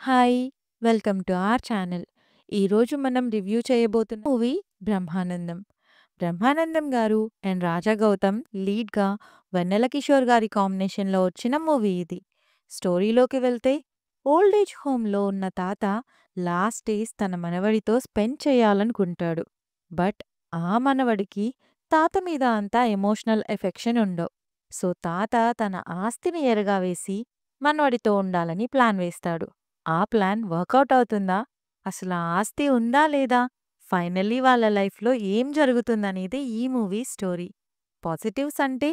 Hi! Welcome to our channel. ఈరోజు మనం review చేయబోతున్న మూవీ 'బ్రహ్మానందం'. 'బ్రహ్మానందం' గారు అండ్ 'రాజా గౌతమ్' లీడ్‌గా 'వెన్నెల కిషోర్' గారి కాంబినేషన్‌లో వచ్చిన మూవీ ఇది. స్టోరీలోకి వెళ్తే ఓల్డ్ ఏజ్ హోమ్‌లో ఉన్న తాత లాస్ట్ డేస్ తన మనవడితో స్పెండ్ చేయాలనుకుంటాడు. బట్ ఆ మనవడికి తాత మీద అంత ఎమోషనల్ ఎఫెక్షన్ ఉండవు. సో తాత తన ఆస్తిని ఎరగా వేసి మనవడితో ఉండాలని ప్లాన్ వేస్తాడు. ఆ ప్లాన్ వర్కౌట్ అవుతుందా? అసలు ఆ ఆస్తి ఉందా లేదా? ఫైనల్లీ వాళ్ళ లైఫ్‌లో ఏం జరుగుతుందనేదే ఈ మూవీ స్టోరీ. పాజిటివ్స్ అంటే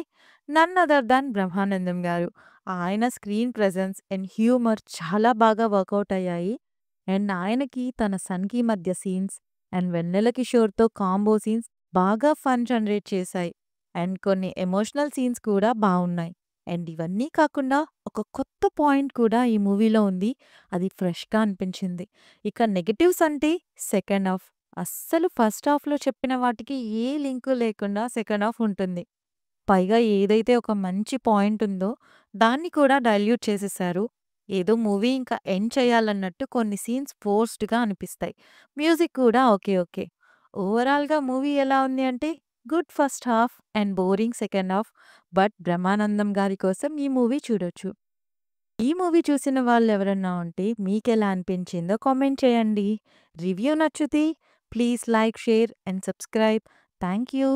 నన్ అదర్ దాన్ బ్రహ్మానందం గారు. ఆయన స్క్రీన్ ప్రెజెన్స్ అండ్ హ్యూమర్ చాలా బాగా వర్కౌట్ అయ్యాయి. అండ్ ఆయనకి తన సన్‌కి మధ్య సీన్స్ అండ్ వెన్నెల కిషోర్‌తో కాంబో సీన్స్ బాగా ఫన్ జనరేట్ చేశాయి. అండ్ కొన్ని ఎమోషనల్ సీన్స్ కూడా బావున్నాయి. అండ్ ఇవన్నీ కాకుండా ఒక కొత్త పాయింట్ కూడా ఈ మూవీలో ఉంది. అది ఫ్రెష్‌గా అనిపించింది. ఇక నెగెటివ్స్ అంటే సెకండ్ హాఫ్. అస్సలు ఫస్ట్ హాఫ్‌లో చెప్పిన వాటికి ఏ లింకు లేకుండా సెకండ్ హాఫ్ ఉంటుంది. పైగా ఏదైతే ఒక మంచి పాయింట్ ఉందో దాన్ని కూడా డైల్యూట్ చేసేశారు. ఏదో మూవీ ఇంకా ఎండ్ చేయాలన్నట్టు కొన్ని సీన్స్ ఫోర్స్డ్‌గా అనిపిస్తాయి. మ్యూజిక్ కూడా ఓకే. ఓకే. ఓవరాల్‌గా మూవీ ఎలా ఉంది అంటే good first half and boring second half. But Brahmanandam గారి కోసం ఈ మూవీ చూడొచ్చు. ఈ మూవీ చూసిన వాళ్ళెవరన్నా ఉంటే మీకెలా అనిపించిందో కామెంట్ చేయండి. రివ్యూ నచ్చితే please like, share and subscribe. Thank you.